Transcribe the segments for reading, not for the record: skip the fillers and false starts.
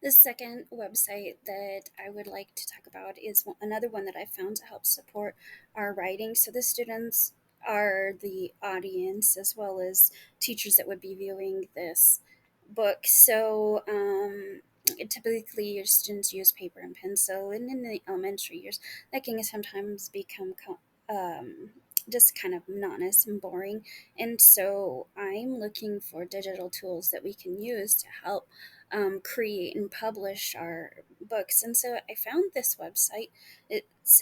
The second website that I would like to talk about is another one that I found to help support our writing. So the students are the audience as well as teachers that would be viewing this book. So typically your students use paper and pencil, and in the elementary years, that can sometimes become just kind of monotonous and boring. And so I'm looking for digital tools that we can use to help create and publish our books. And so I found this website.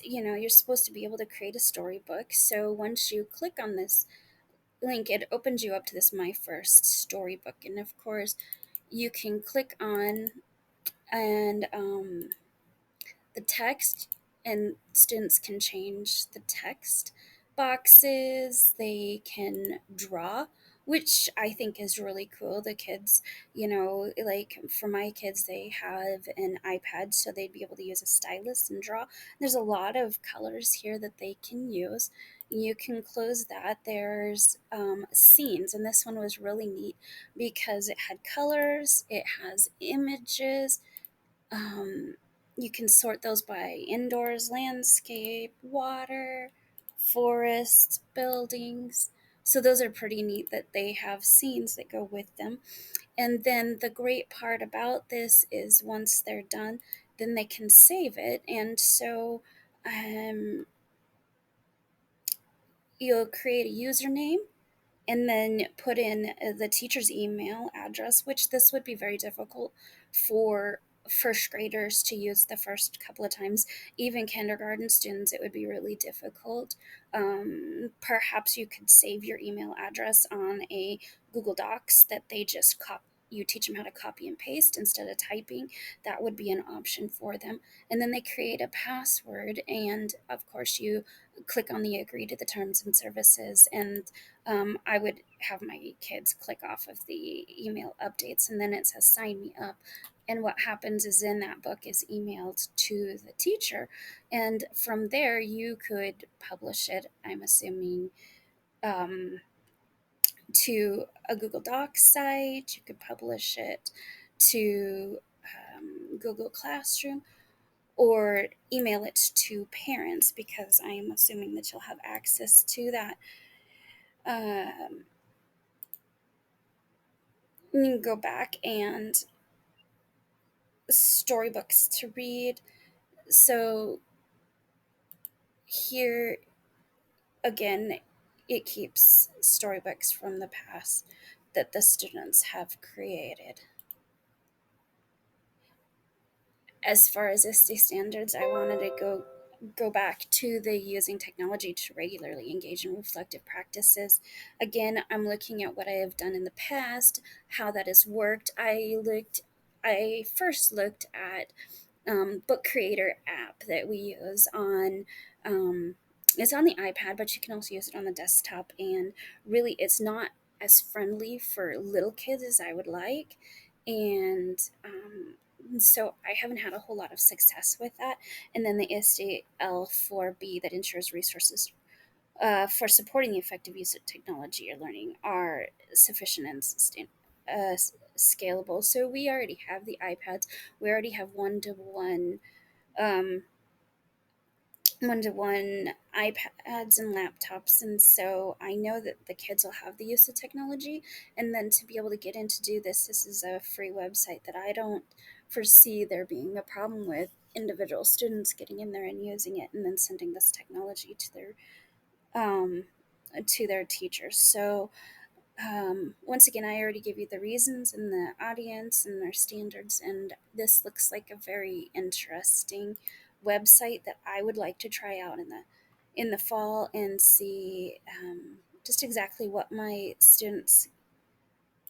You're supposed to be able to create a storybook. So once you click on this link, it opens you up to this My First Storybook. And of course, you can click on and the text, and students can change the text boxes. They can draw, which I think is really cool. The kids, like for my kids, they have an iPad, so they'd be able to use a stylus and draw. There's a lot of colors here that they can use. You can close that. There's scenes, and this one was really neat because it had colors, it has images. um, you can sort those by indoors, landscape, water, forests, buildings. So those are pretty neat that they have scenes that go with them. And then the great part about this is once they're done, then they can save it. And so um, you'll create a username and then put in the teacher's email address, which this would be very difficult for first graders to use the first couple of times. Even kindergarten students, it would be really difficult. Perhaps you could save your email address on a Google Docs that they just copy. You teach them how to copy and paste instead of typing. That would be an option for them. And then they create a password, and of course, you click on the agree to the terms and services, and I would have my kids click off of the email updates, and then it says sign me up. And what happens is then that book is emailed to the teacher. And from there, you could publish it, I'm assuming, um, to a Google Docs site. You could publish it to Google Classroom or email it to parents because I'm assuming that you'll have access to that. Um, you can go back and storybooks to read. So here again, it keeps storybooks from the past that the students have created. As far as ISTE standards, I wanted to go back to the using technology to regularly engage in reflective practices. Again, I'm looking at what I have done in the past, how that has worked. I first looked at book creator app that we use on it's on the iPad, but you can also use it on the desktop. And really, it's not as friendly for little kids as I would like. And so I haven't had a whole lot of success with that. And then the SDL4B that ensures resources for supporting the effective use of technology or learning are sufficient and scalable. So we already have the iPads. We already have um, one-to-one iPads and laptops, and so I know that the kids will have the use of technology. And then to be able to get in to do this, this is a free website that I don't foresee there being a problem with individual students getting in there and using it, and then sending this technology um, to their teachers. So once again, I already give you the reasons and the audience and their standards, and this looks like a very interesting website that I would like to try out in the fall and see just exactly what my students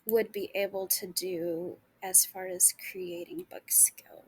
would be able to do as far as creating books go.